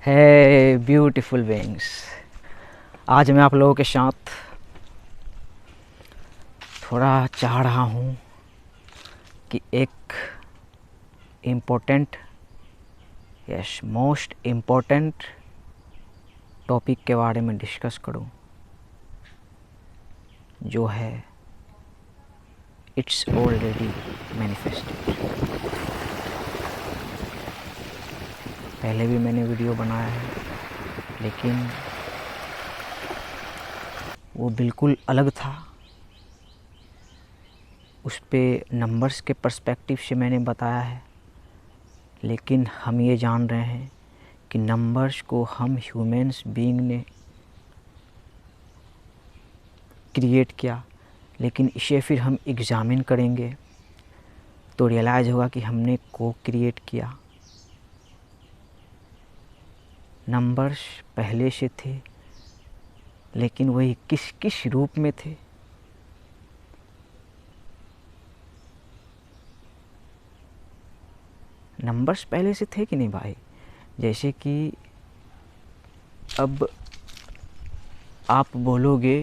है beautiful beings. आज मैं आप लोगों के साथ थोड़ा चाह रहा हूँ कि एक इम्पोर्टेंट मोस्ट इम्पोर्टेंट टॉपिक के बारे में डिस्कस करूँ, जो है इट्स ऑलरेडी मैनिफेस्टेड। पहले भी मैंने वीडियो बनाया है, लेकिन वो बिल्कुल अलग था। उस पे नंबर्स के पर्सपेक्टिव से मैंने बताया है, लेकिन हम ये जान रहे हैं कि नंबर्स को हम ह्यूमंस बीइंग ने क्रिएट किया, लेकिन इसे फिर हम एग्ज़ामिन करेंगे तो रियलाइज़ होगा कि हमने को क्रिएट किया। नंबर्स पहले से थे, लेकिन वही किस किस रूप में थे। नंबर्स पहले से थे कि नहीं भाई? जैसे कि अब आप बोलोगे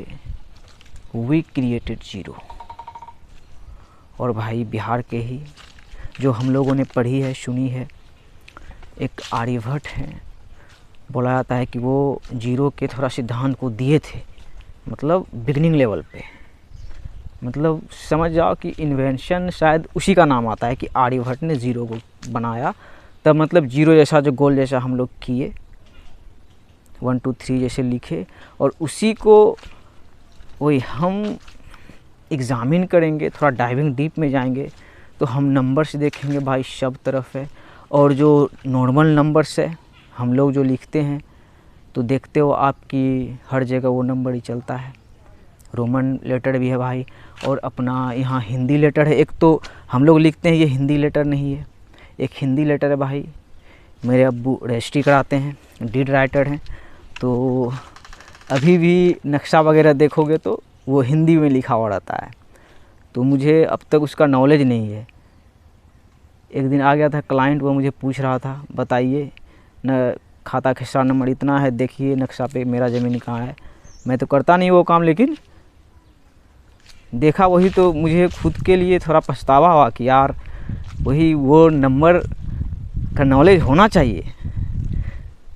वी क्रिएटेड ज़ीरो, और भाई बिहार के ही जो हम लोगों ने पढ़ी है सुनी है, एक आर्यभट्ट हैं, बोला जाता है कि वो जीरो के थोड़ा सिद्धांत को दिए थे, मतलब बिगनिंग लेवल पे। मतलब समझ जाओ कि इन्वेंशन शायद उसी का नाम आता है कि आर्यभट्ट ने ज़ीरो को बनाया। तब मतलब जीरो जैसा जो गोल जैसा हम लोग किए, 1 2 3 जैसे लिखे, और उसी को वही हम एग्ज़ामिन करेंगे। थोड़ा डाइविंग डीप में जाएंगे तो हम नंबर्स देखेंगे भाई सब तरफ है। और जो नॉर्मल नंबर्स है हम लोग जो लिखते हैं, तो देखते हो आपकी हर जगह वो नंबर ही चलता है। रोमन लेटर भी है भाई, और अपना यहाँ हिंदी लेटर है। एक तो हम लोग लिखते हैं, ये हिंदी लेटर नहीं है, एक हिंदी लेटर है भाई। मेरे अब्बू रजिस्ट्री कराते हैं, डीड राइटर हैं, तो अभी भी नक्शा वगैरह देखोगे तो वो हिंदी में लिखा हुआ रहता है। तो मुझे अब तक उसका नॉलेज नहीं है। एक दिन आ गया था क्लाइंट, वो मुझे पूछ रहा था, बताइए न खाता खसरा नंबर इतना है, देखिए नक्शा पे मेरा ज़मीन कहाँ है। मैं तो करता नहीं वो काम, लेकिन देखा वही तो मुझे खुद के लिए थोड़ा पछतावा हुआ कि यार वही वो नंबर का नॉलेज होना चाहिए।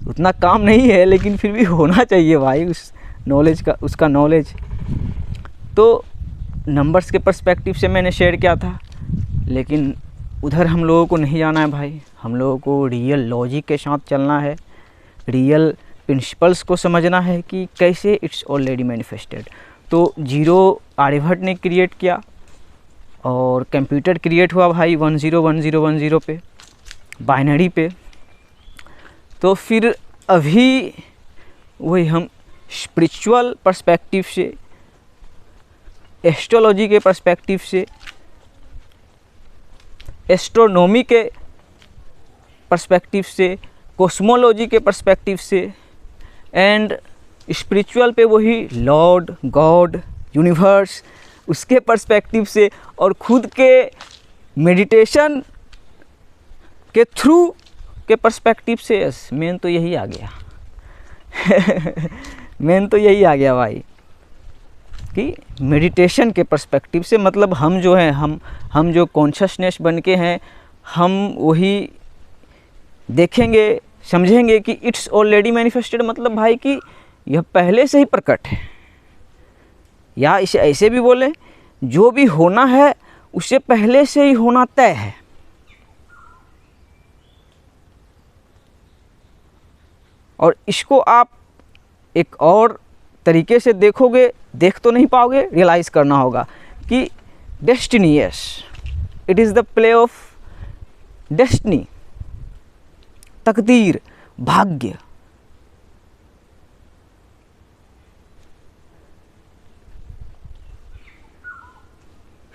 उतना काम नहीं है, लेकिन फिर भी होना चाहिए भाई उस नॉलेज का, उसका नॉलेज। तो नंबर्स के पर्सपेक्टिव से मैंने शेयर किया था, लेकिन उधर हम लोगों को नहीं जाना है भाई। हम लोगों को रियल लॉजिक के साथ चलना है, रियल प्रिंसिपल्स को समझना है कि कैसे इट्स ऑलरेडी मैनिफेस्टेड। तो जीरो आर्यभट्ट ने क्रिएट किया, और कंप्यूटर क्रिएट हुआ भाई 101010 पे, बाइनरी पे। तो फिर अभी वही हम स्पिरिचुअल पर्सपेक्टिव से, एस्ट्रोलॉजी के पर्सपेक्टिव से, एस्ट्रोनॉमी के पर्सपेक्टिव से, कॉस्मोलॉजी के पर्सपेक्टिव से, एंड स्पिरिचुअल पे वही लॉर्ड, गॉड, यूनिवर्स, उसके पर्सपेक्टिव से, और खुद के मेडिटेशन के थ्रू के पर्सपेक्टिव से। यस, मेन तो यही आ गया मेन तो यही आ गया भाई कि मेडिटेशन के पर्सपेक्टिव से, मतलब हम जो हैं, हम जो कॉन्शियसनेस बन के हैं, हम वही देखेंगे, समझेंगे कि इट्स ऑलरेडी मैनिफेस्टेड। मतलब भाई कि यह पहले से ही प्रकट है, या इसे ऐसे भी बोले, जो भी होना है उसे पहले से ही होना तय है। और इसको आप एक और तरीके से देखोगे, देख तो नहीं पाओगे, रियलाइज़ करना होगा कि destiny, yes, it is the play of destiny, तकदीर, भाग्य।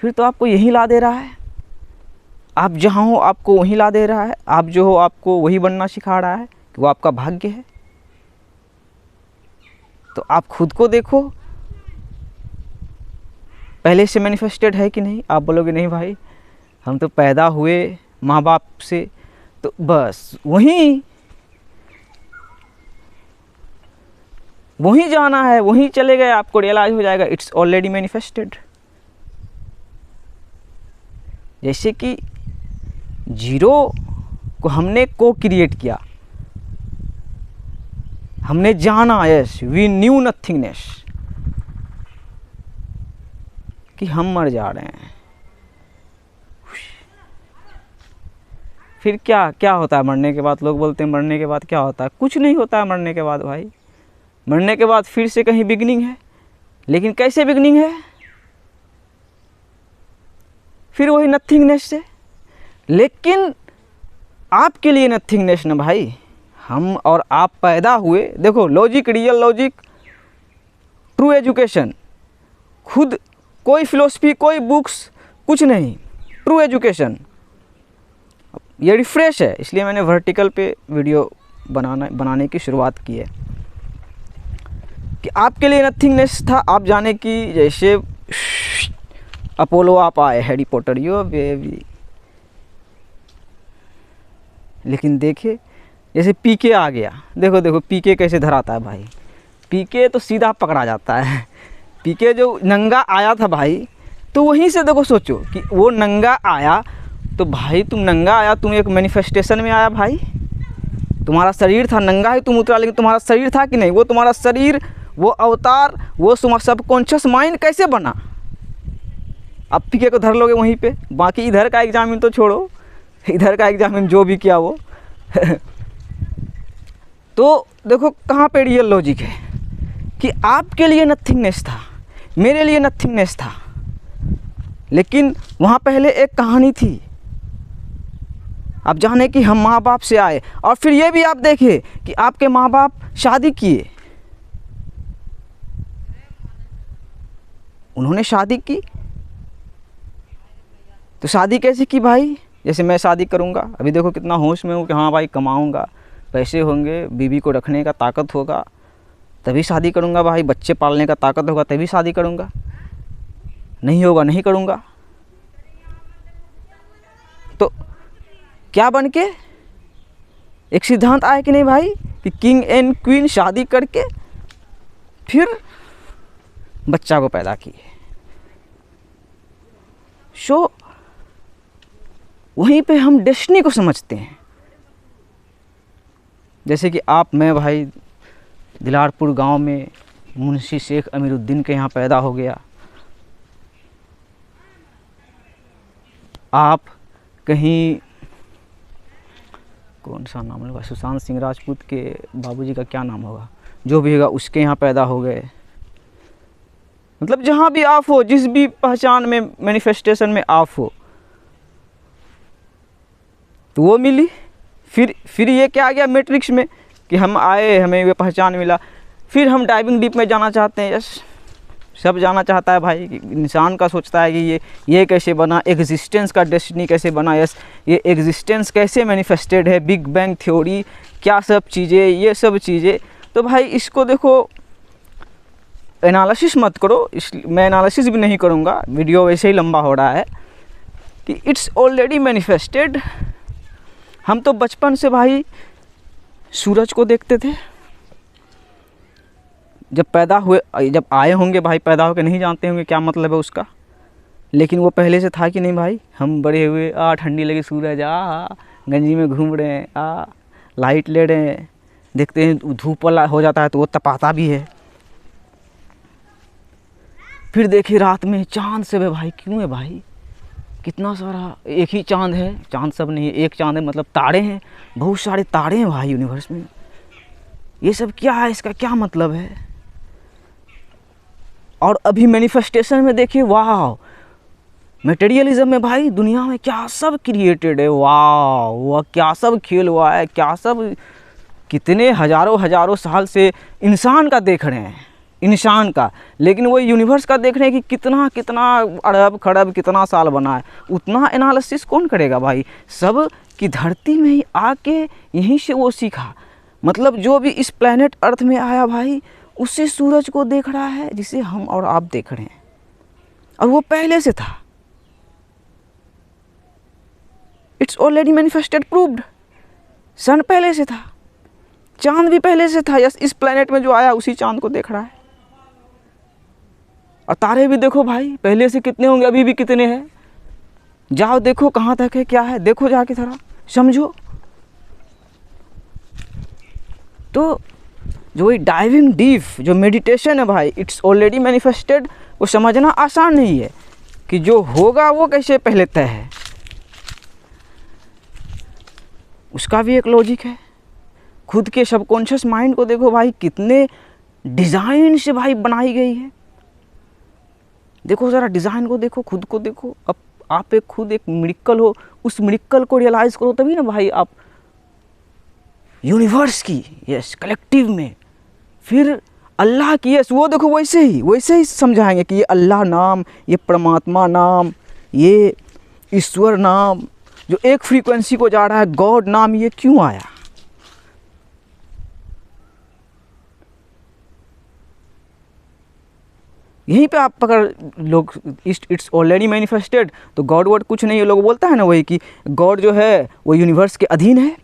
फिर तो आपको यहीं ला दे रहा है। आप जहाँ हो आपको वहीं ला दे रहा है। आप जो हो आपको वही बनना सिखा रहा है कि वो आपका भाग्य है। तो आप खुद को देखो, पहले से मैनिफेस्टेड है कि नहीं। आप बोलोगे नहीं भाई, हम तो पैदा हुए माँ बाप से, तो बस वहीं वहीं जाना है, वहीं चले गए, आपको रियलाइज हो जाएगा इट्स ऑलरेडी मैनिफेस्टेड। जैसे कि जीरो को हमने को क्रिएट किया, हमने जाना, यस वी न्यू नथिंगनेस, कि हम मर जा रहे हैं। फिर क्या क्या होता है मरने के बाद? लोग बोलते हैं मरने के बाद क्या होता है? कुछ नहीं होता है मरने के बाद भाई। मरने के बाद फिर से कहीं बिगनिंग है, लेकिन कैसे बिगनिंग है? फिर वही नथिंगनेस से। लेकिन आपके लिए नथिंगनेस ना भाई, हम और आप पैदा हुए, देखो logic, real logic, true education, खुद कोई फिलोसफी, कोई बुक्स, कुछ नहीं, ट्रू एजुकेशन। ये रिफ्रेश है, इसलिए मैंने वर्टिकल पे वीडियो बनाने की शुरुआत की है कि आपके लिए नथिंगनेस था। आप जाने कि जैसे अपोलो आप आए, हैरी पॉटर यो बेबी, लेकिन देखिए जैसे पीके आ गया, देखो देखो पीके कैसे धराता है भाई। पीके तो सीधा पकड़ा जाता है। पीके जो नंगा आया था भाई, तो वहीं से देखो सोचो कि वो नंगा आया, तो भाई तुम नंगा आया, तुम एक मैनिफेस्टेशन में आया भाई। तुम्हारा शरीर था, नंगा ही तुम उतरा, लेकिन तुम्हारा शरीर था कि नहीं? वो तुम्हारा शरीर, वो अवतार, वो सबकॉन्शियस माइंड कैसे बना? अब पीके को धर लोगे वहीं पे। बाकी इधर का एग्जामिन तो छोड़ो, इधर का एग्जामिन जो भी किया वो तो देखो कहाँ पे रियल लॉजिक है कि आपके लिए नथिंगनेस था, मेरे लिए नथिंगनेस था, लेकिन वहाँ पहले एक कहानी थी। आप जाने कि हम माँ बाप से आए, और फिर ये भी आप देखिए कि आपके माँ बाप शादी किए, उन्होंने शादी की, तो शादी कैसे की भाई? जैसे मैं शादी करूँगा, अभी देखो कितना होश में हूँ कि हाँ भाई कमाऊँगा, पैसे होंगे, बीवी को रखने का ताकत होगा तभी शादी करूँगा भाई, बच्चे पालने का ताकत होगा तभी शादी करूँगा, नहीं होगा नहीं करूँगा। तो क्या बन के एक सिद्धांत आया कि नहीं भाई कि किंग एंड क्वीन शादी करके फिर बच्चा को पैदा किए। सो वहीं पे हम डेस्टिनी को समझते हैं। जैसे कि आप, मैं भाई दिलारपुर गांव में मुंशी शेख अमीरुद्दीन के यहाँ पैदा हो गया, आप कहीं कौन सा नाम होगा, सुशांत सिंह राजपूत के बाबूजी का क्या नाम होगा, जो भी होगा उसके यहाँ पैदा हो गए। मतलब जहाँ भी आप हो, जिस भी पहचान में, मैनिफेस्टेशन में आप हो, तो वो मिली। फिर ये क्या आ गया मैट्रिक्स में कि हम आए, हमें ये पहचान मिला। फिर हम डाइविंग डीप में जाना चाहते हैं। यस, सब जाना चाहता है भाई, कि इंसान का सोचता है कि ये कैसे बना, एग्जिस्टेंस का डेस्टिनी कैसे बना, यस ये एग्जिस्टेंस कैसे मैनिफेस्टेड है, बिग बैंग थ्योरी, क्या सब चीज़ें, ये सब चीज़ें। तो भाई इसको देखो, एनालिसिस मत करो, मैं एनालिसिस भी नहीं करूँगा, वीडियो वैसे ही लंबा हो रहा है, कि इट्स ऑलरेडी मैनिफेस्टेड। हम तो बचपन से भाई सूरज को देखते थे, जब पैदा हुए, जब आए होंगे भाई, पैदा होकर नहीं जानते होंगे क्या मतलब है उसका, लेकिन वो पहले से था कि नहीं भाई? हम बड़े हुए, ठंडी लगी, सूरज गंजी में घूम रहे हैं, लाइट ले रहे हैं, देखते हैं धूप वाला हो जाता है तो वो तपाता भी है। फिर देखिए रात में चांद सब है भाई, क्यों है भाई? कितना सारा, एक ही चांद है, चांद सब नहीं है, एक चांद है, मतलब तारे हैं, बहुत सारे तारे हैं भाई यूनिवर्स में। ये सब क्या है, इसका क्या मतलब है? और अभी मैनिफेस्टेशन में देखिए, वाह, मटेरियलिज्म में भाई दुनिया में क्या सब क्रिएटेड है, वाह वह क्या सब खेल हुआ है, क्या सब, कितने हजारों साल से इंसान का देख रहे हैं, इंसान का, लेकिन वो यूनिवर्स का देख रहे हैं कि कितना कितना अरब खरब कितना साल बना है। उतना एनालिसिस कौन करेगा भाई? सब की धरती में ही आके यहीं से वो सीखा। मतलब जो भी इस प्लेनेट अर्थ में आया भाई, उसी सूरज को देख रहा है जिसे हम और आप देख रहे हैं, और वो पहले से था। It's already manifested, proved. सन पहले से था, चांद भी पहले से था, यस, इस प्लेनेट में जो आया उसी चांद को देख रहा है। और तारे भी देखो भाई, पहले से कितने होंगे, अभी भी कितने हैं। जाओ देखो कहाँ तक है, क्या है, देखो जाके थोड़ा समझो। तो जो ये डाइविंग डीप जो मेडिटेशन है भाई, इट्स ऑलरेडी मैनिफेस्टेड, वो समझना आसान नहीं है कि जो होगा वो कैसे पहले तय है, उसका भी एक लॉजिक है। खुद के सबकॉन्शियस माइंड को देखो भाई, कितने डिज़ाइन से भाई बनाई गई है। देखो ज़रा डिज़ाइन को देखो, खुद को देखो। अब आप एक खुद एक मिरेकल हो, उस मिरेकल को रियलाइज़ करो तभी ना भाई आप यूनिवर्स की, यस, कलेक्टिव में, फिर अल्लाह की, यस, वो देखो वैसे ही समझाएंगे कि ये अल्लाह नाम, ये परमात्मा नाम, ये ईश्वर नाम, जो एक फ्रीक्वेंसी को जा रहा है, गॉड नाम, ये क्यों आया। यहीं पे आप पकड़ लोग, इट्स ऑलरेडी मैनिफेस्टेड, तो गॉड वर्ड कुछ नहीं है। लोग बोलता है ना वही कि गॉड जो है वो यूनिवर्स के अधीन है,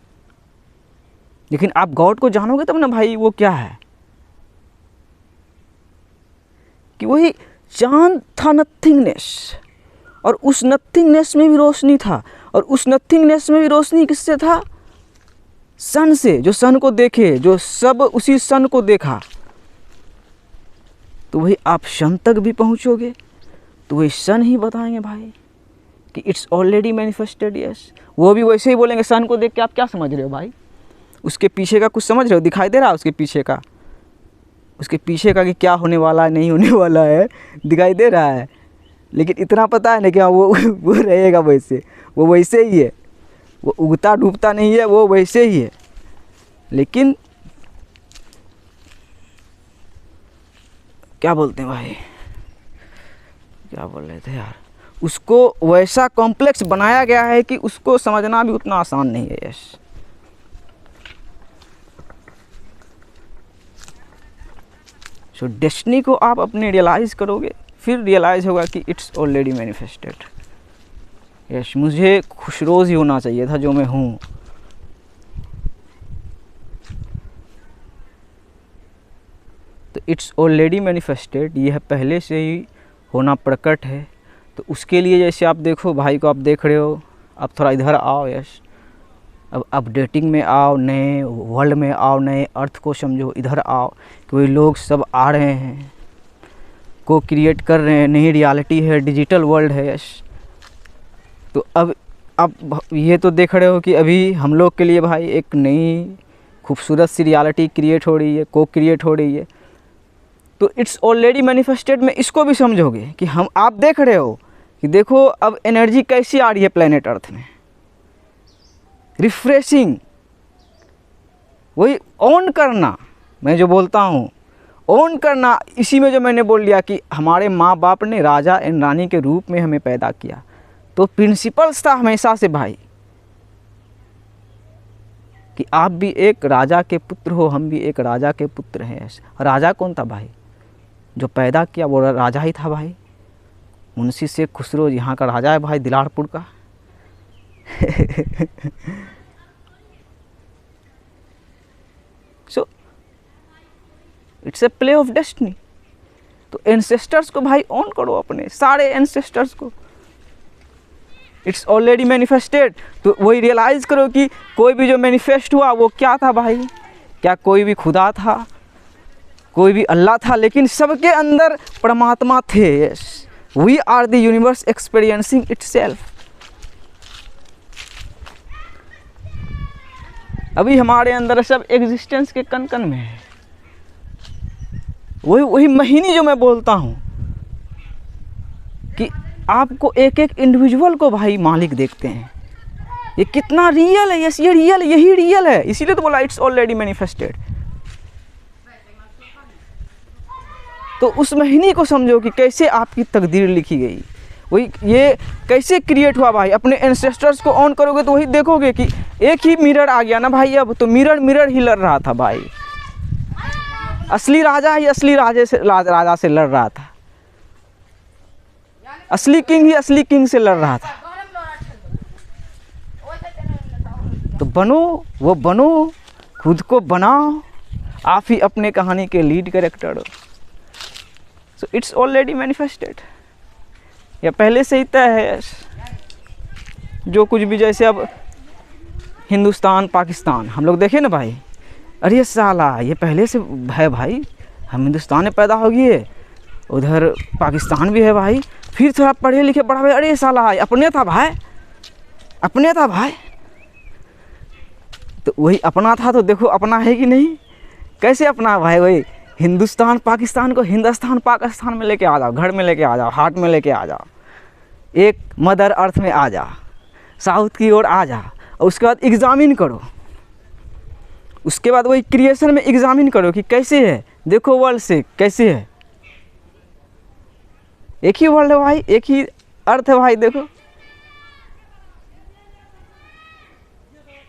लेकिन आप गॉड को जानोगे तब ना भाई वो क्या है, कि वही चांद था, नथिंगनेस, और उस नथिंगनेस में भी रोशनी था, और उस नथिंगनेस में भी रोशनी किससे था, सन से, जो सन को देखे, जो सब उसी सन को देखा। तो वही आप सन तक भी पहुंचोगे तो वही सन ही बताएंगे भाई कि इट्स ऑलरेडी मैनिफेस्टेड, यस। वो भी वैसे ही बोलेंगे, सन को देख के आप क्या समझ रहे हो भाई, उसके पीछे का कुछ समझ रहे हो, दिखाई दे रहा है उसके पीछे का, कि क्या होने वाला है, नहीं होने वाला है, दिखाई दे रहा है। लेकिन इतना पता है ना कि हाँ वो रहेगा वैसे, वो वैसे ही है, वो उगता डूबता नहीं है, वो वैसे ही है। लेकिन क्या बोलते हैं भाई, क्या बोल रहे थे यार, उसको वैसा कॉम्प्लेक्स बनाया गया है कि उसको समझना भी उतना आसान नहीं है, यस। सो डेस्टिनी को आप अपने रियलाइज़ करोगे, फिर रियलाइज़ होगा कि इट्स ऑलरेडी मैनिफेस्टेड, यस। मुझे खुश रोज़ ही होना चाहिए था जो मैं हूँ। तो इट्स ऑलरेडी मैनिफेस्टेड, यह पहले से ही होना प्रकट है। तो उसके लिए जैसे आप देखो भाई को, आप देख रहे हो, आप थोड़ा इधर आओ, यस। अब अपडेटिंग में आओ, नए वर्ल्ड में आओ, नए अर्थ को समझो, इधर आओ कि वही लोग सब आ रहे हैं, को क्रिएट कर रहे हैं, नई रियलिटी है, डिजिटल वर्ल्ड है, यस। तो अब ये तो देख रहे हो कि अभी हम लोग के लिए भाई एक नई खूबसूरत सी रियलिटी क्रिएट हो रही है, को क्रिएट हो रही है। तो इट्स ऑलरेडी मैनिफेस्टेड में इसको भी समझोगे कि आप देख रहे हो कि देखो अब एनर्जी कैसी आ रही है प्लेनेट अर्थ में, रिफ्रेशिंग, वही ऑन करना, मैं जो बोलता हूँ ऑन करना। इसी में जो मैंने बोल लिया कि हमारे माँ बाप ने राजा एंड रानी के रूप में हमें पैदा किया, तो प्रिंसिपल्स था हमेशा से भाई कि आप भी एक राजा के पुत्र हो, हम भी एक राजा के पुत्र हैं। राजा कौन था भाई, जो पैदा किया वो राजा ही था भाई। मुंशी शेख खुसरो यहाँ का राजा है भाई, दिलारपुर का। So it's a play of destiny. तो एंसेस्टर्स को भाई ऑन करो, अपने सारे एंसेस्टर्स को, इट्स ऑलरेडी मैनिफेस्टेड। तो वही रियलाइज़ करो कि कोई भी जो मैनिफेस्ट हुआ वो क्या था भाई, क्या कोई भी खुदा था, कोई भी अल्लाह था, लेकिन सबके अंदर परमात्मा थे। Yes, we are the universe experiencing itself. अभी हमारे अंदर सब एग्जिस्टेंस के कण कण में है। वही महीनी जो मैं बोलता हूँ कि आपको एक एक इंडिविजुअल को भाई मालिक देखते हैं, ये कितना रियल है। यस, ये रियल, यही रियल है, इसीलिए तो बोला इट्स ऑलरेडी मैनिफेस्टेड। तो उस महीने को समझो कि कैसे आपकी तकदीर लिखी गई, वही ये कैसे क्रिएट हुआ भाई। अपने एंसेस्टर्स को ऑन करोगे तो वही देखोगे कि एक ही मिरर आ गया ना भाई। अब तो मिरर ही लड़ रहा था भाई। असली राजा ही असली राजा से लड़ रहा था, असली किंग ही असली किंग से लड़ रहा था। तो बनो खुद को बनाओ, आप ही अपने कहानी के लीड कैरेक्टर हो। सो इट्स ऑलरेडी मैनिफेस्टेड, या पहले से ही तय है। जो कुछ भी, जैसे अब हिंदुस्तान पाकिस्तान हम लोग देखे ना भाई, अरे साला ये पहले से है भाई, हम हिंदुस्तान में पैदा हो गए, उधर पाकिस्तान भी है भाई, फिर थोड़ा पढ़े लिखे बड़ा भाई, अरे साला अपने था भाई, अपने था भाई। तो वही अपना था तो देखो अपना है कि नहीं, कैसे अपना भाई। वही हिंदुस्तान पाकिस्तान को हिंदुस्तान पाकिस्तान में लेके आ जाओ, घर में लेके आ जाओ, हार्ट में लेके आ जाओ, एक मदर अर्थ में आ जाओ, साउथ की ओर आ जाओ, और उसके बाद एग्जामिन करो। उसके बाद वही क्रिएशन में एग्जामिन करो कि कैसे है, देखो वर्ल्ड से कैसे है। एक ही वर्ल्ड है भाई, एक ही अर्थ है भाई, देखो।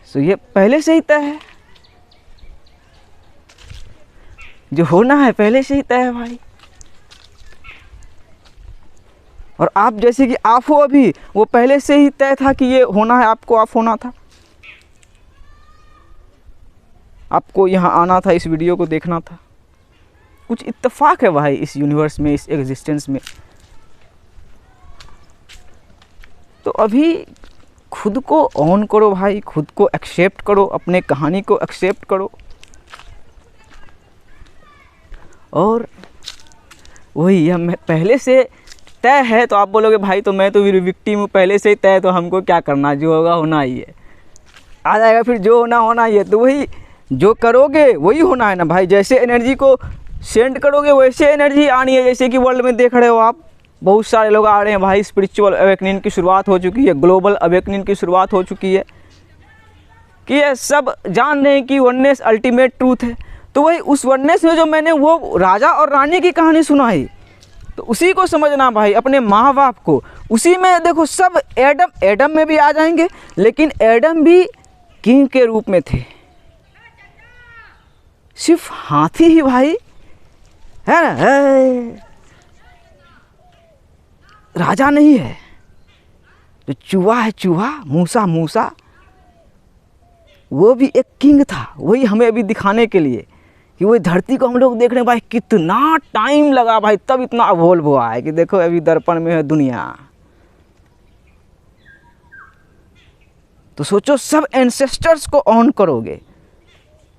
तो ये पहले से ही तय है, जो होना है पहले से ही तय है भाई। और आप जैसे कि आप हो अभी, वो पहले से ही तय था कि ये होना है, आपको आप होना था, आपको यहाँ आना था, इस वीडियो को देखना था। कुछ इत्तेफाक है भाई इस यूनिवर्स में, इस एग्जिस्टेंस में। तो अभी खुद को ऑन करो भाई, खुद को एक्सेप्ट करो, अपने कहानी को एक्सेप्ट करो। और वही हम पहले से तय है, तो आप बोलोगे भाई तो मैं तो विक्टिम हूँ, पहले से ही तय, तो हमको क्या करना, जो होगा होना ही है, आ जाएगा फिर जो होना होना ही है। तो वही जो करोगे वही होना है ना भाई। जैसे एनर्जी को सेंड करोगे वैसे एनर्जी आनी है। जैसे कि वर्ल्ड में देख रहे हो आप, बहुत सारे लोग आ रहे हैं भाई, स्पिरिचुअल अवेकनिंग की शुरुआत हो चुकी है, ग्लोबल अवेकनिंग की शुरुआत हो चुकी है, कि ये सब जान रहे हैं कि वननेस अल्टीमेट ट्रूथ है। तो वही उस वननेस में जो मैंने वो राजा और रानी की कहानी सुनाई, तो उसी को समझना भाई, अपने माँ बाप को। उसी में देखो सब एडम में भी आ जाएंगे, लेकिन एडम भी किंग के रूप में थे, सिर्फ हाथी ही भाई है ना, राजा नहीं है। जो चूहा है चूहा, मूसा, वो भी एक किंग था। वही हमें अभी दिखाने के लिए कि वही धरती को हम लोग देख रहे हैं भाई, कितना टाइम लगा भाई, तब इतना अवॉल्व हुआ है कि देखो अभी दर्पण में है दुनिया। तो सोचो सब एंसेस्टर्स को ऑन करोगे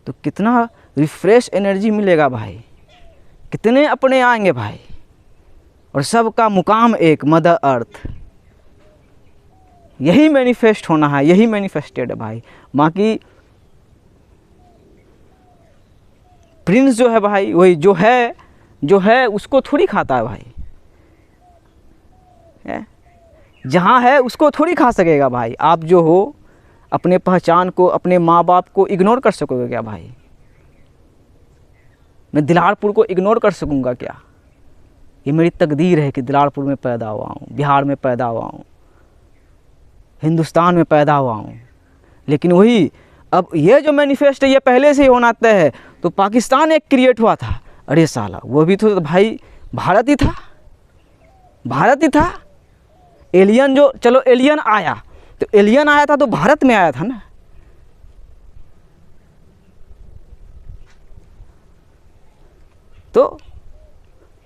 तो कितना रिफ्रेश एनर्जी मिलेगा भाई, कितने अपने आएंगे भाई। और सबका मुकाम एक, मदर अर्थ। यही मैनिफेस्ट होना है, यही मैनिफेस्टेड है भाई। बाकी प्रिंस जो है भाई, वही जो है उसको थोड़ी खाता है भाई, है? जहाँ है उसको थोड़ी खा सकेगा भाई। आप जो हो अपने पहचान को, अपने माँ बाप को इग्नोर कर सकोगे क्या भाई? मैं दिलारपुर को इग्नोर कर सकूँगा क्या? ये मेरी तकदीर है कि दिलारपुर में पैदा हुआ हूँ, बिहार में पैदा हुआ हूँ, हिंदुस्तान में पैदा हुआ हूँ। लेकिन वही अब ये जो मैनिफेस्ट है ये पहले से ही होना तय है। तो पाकिस्तान एक क्रिएट हुआ था, अरे साला वो भी तो भाई भारत ही था, भारत ही था। एलियन जो, चलो एलियन आया तो एलियन आया था तो भारत में आया था ना। तो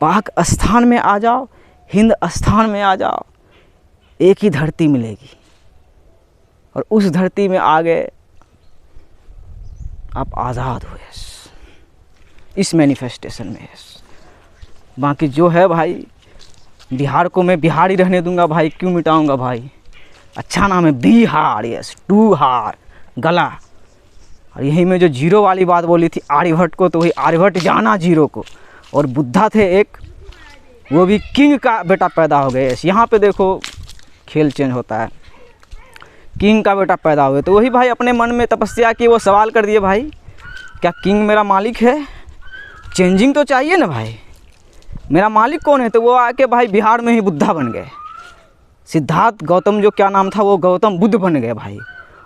पाक स्थान में आ जाओ, हिंद स्थान में आ जाओ, एक ही धरती मिलेगी। और उस धरती में आ गए, आप आज़ाद हुए इस मैनिफेस्टेशन में। बाकी जो है भाई, बिहार को मैं बिहार ही रहने दूंगा भाई, क्यों मिटाऊंगा भाई? अच्छा नाम है बिहार, यस, टू हार गला। और यही में जो जीरो वाली बात बोली थी आर्यभट्ट को, तो वही आर्यभट्ट जाना जीरो को। और बुद्धा थे एक, वो भी किंग का बेटा पैदा हो गए। यहाँ पे देखो खेल चेंज होता है, किंग का बेटा पैदा हुए। तो वही भाई अपने मन में तपस्या की, वो सवाल कर दिए भाई, क्या किंग मेरा मालिक है? चेंजिंग तो चाहिए ना भाई, मेरा मालिक कौन है? तो वो आके भाई बिहार में ही बुद्धा बन गए। सिद्धार्थ गौतम जो क्या नाम था, वो गौतम बुद्ध बन गए भाई।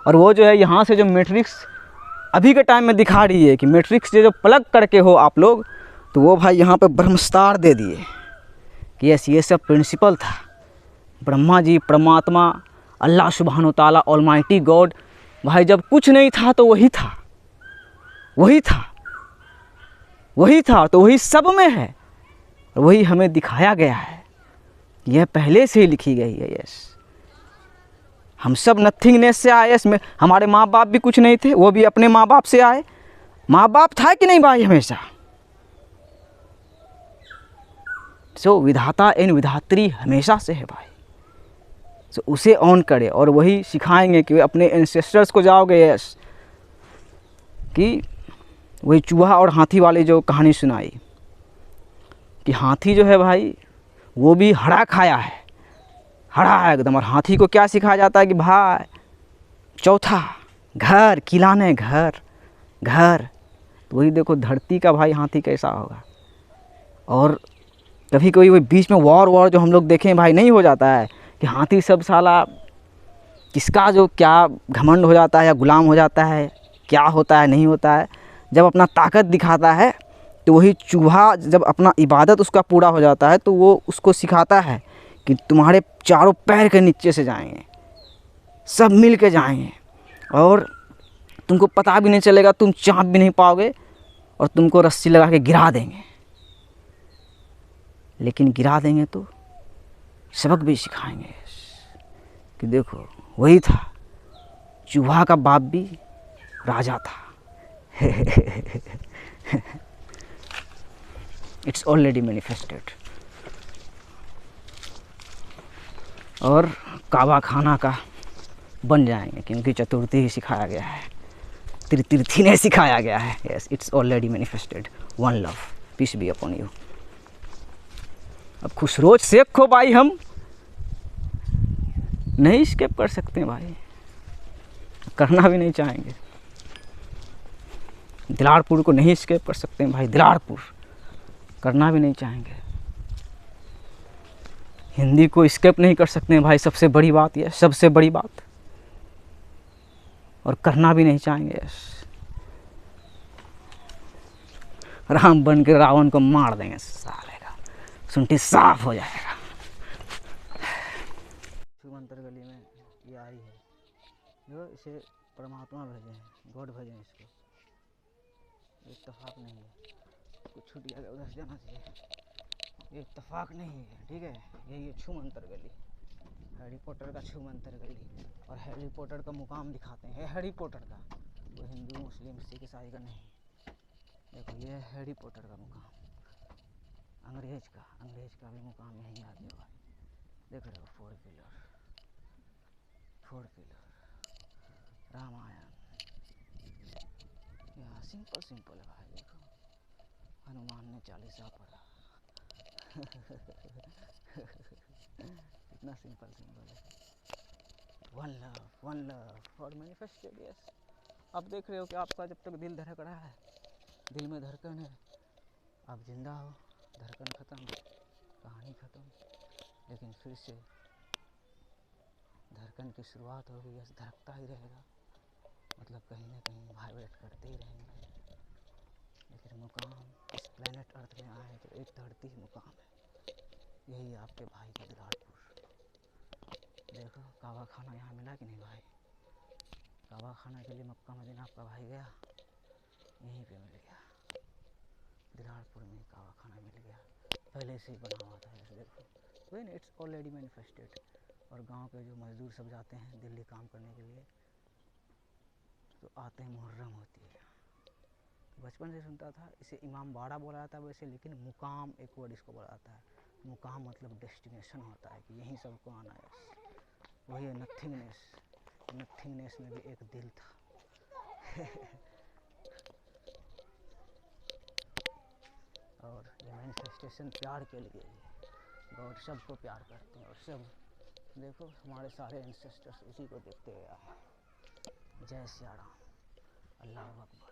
और वो जो है यहाँ से जो मैट्रिक्स अभी के टाइम में दिखा रही है कि मैट्रिक्स जो प्लग करके हो आप लोग, तो वो भाई यहाँ पे ब्रह्मस्तार दे दिए कि यस ये सब प्रिंसिपल था। ब्रह्मा जी, परमात्मा, अल्लाह सुब्हानो ताला, ऑलमाइटी गॉड, भाई जब कुछ नहीं था तो वही था। वही था, वही था, तो वही सब में है, वही हमें दिखाया गया है। यह पहले से ही लिखी गई है। यस, हम सब नथिंगनेस से आए। इसमें हमारे माँ बाप भी कुछ नहीं थे, वो भी अपने माँ बाप से आए। माँ बाप था कि नहीं भाई हमेशा? सो विधाता एंड विधात्री हमेशा से है भाई। सो उसे ऑन करे और वही सिखाएंगे कि अपने एंसेस्टर्स को जाओगे। यस, कि वही चूहा और हाथी वाली जो कहानी सुनाई कि हाथी जो है भाई वो भी हरा खाया है, हरा है एकदम। और हाथी को क्या सिखाया जाता है कि भाई चौथा घर खिलाने, घर घर। तो वही देखो धरती का भाई हाथी कैसा होगा। और कभी कोई वही बीच में वॉर जो हम लोग देखें भाई नहीं हो जाता है कि हाथी सब साला किसका जो क्या घमंड हो जाता है या गुलाम हो जाता है, क्या होता है नहीं होता है। जब अपना ताकत दिखाता है तो वही चूहा जब अपना इबादत उसका पूरा हो जाता है तो वो उसको सिखाता है कि तुम्हारे चारों पैर के नीचे से जाएंगे, सब मिल के जाएंगे और तुमको पता भी नहीं चलेगा, तुम चाँप भी नहीं पाओगे और तुमको रस्सी लगा के गिरा देंगे। लेकिन गिरा देंगे तो सबक भी सिखाएंगे कि देखो वही था, चूहा का बाप भी राजा था। It's already manifested. और काबा खाना का बन जाएंगे क्योंकि चतुर्थी ही सिखाया गया है, तीर्थी ने सिखाया गया है। Yes, it's already manifested. One love, peace be upon you. अब खुशरोज शेख को भाई हम नहीं स्केप कर सकते हैं भाई, करना भी नहीं चाहेंगे। दिलारपुर को नहीं स्केप कर सकते हैं भाई, दिलारपुर करना भी नहीं चाहेंगे। हिंदी को स्केप नहीं कर सकते हैं भाई, सबसे बड़ी बात यह, सबसे बड़ी बात। और करना भी नहीं चाहेंगे। राम बन के रावण को मार देंगे, साले का सुंठी साफ हो जाएगा। शिवंतर गली में ये आई है जो इसे परमात्मा भेजे हैं, गॉड भेजे हैं इसको। इत्तेफाक नहीं है, कुछ छूट गया उधर से जाना चाहिए। ये इत्तेफाक नहीं है, ठीक है। यही है छूमंतर गली, हैरी पॉटर का छूमंतर गली। और हैरी पॉटर का मुकाम दिखाते हैं, हैरी पॉटर का, वो हिंदू मुस्लिम सिख ईसाई का नहीं। देखो ये है हैरी पॉटर का मुकाम, अंग्रेज का भी मुकाम यहीं आ गया भाई। देख रहे हो, फोर पिलर रामायण, यहाँ सिंपल है भाई। देखो हनुमान ने 40 पढ़ा। कितना सिंपल है। वन लव और मैनिफेस्टेड। यस, अब देख रहे हो कि आपका जब तक दिल धड़क रहा है, दिल में धड़कन है, आप जिंदा हो, धड़कन ख़त्म, कहानी ख़त्म। लेकिन फिर से धड़कन की शुरुआत होगी। यस, धड़कता ही रहेगा, मतलब कहीं ना कहीं वाइब्रेट करते ही रहेंगे। लेकिन मुकाम इस प्लेनेट अर्थ में आए तो एक धरती ही मुकाम है। यही आपके भाई का दिलारपुर। देखो काबा खाना यहाँ मिला कि नहीं भाई? काबा खाना के लिए मक्का मदीना आपका भाई गया, यहीं पे मिल गया, दिलारपुर में काबा खाना मिल गया, पहले से ही बना हुआ था। ऐसे देखो वही ना, इट्स ऑलरेडी मैनिफेस्टेड। और गांव के जो मजदूर सब जाते हैं दिल्ली काम करने के लिए, तो आते हैं, मुहर्रम होती है। बचपन से सुनता था इसे इमाम बाड़ा बोला जाता है वैसे, लेकिन मुकाम एक वर्ड इसको बोला जाता है। मुकाम मतलब डेस्टिनेशन होता है कि यहीं सबको आना है। वही है नथिंगनेस। नथिंगनेस में भी एक दिल था। और ये मैनिफेस्टेशन प्यार के लिए है। गॉड सबको प्यार करते हैं और सब देखो हमारे सारे एंसेस्टर्स उसी को देखते हुए आए। जय सिया राम, अल्लाह अकबर।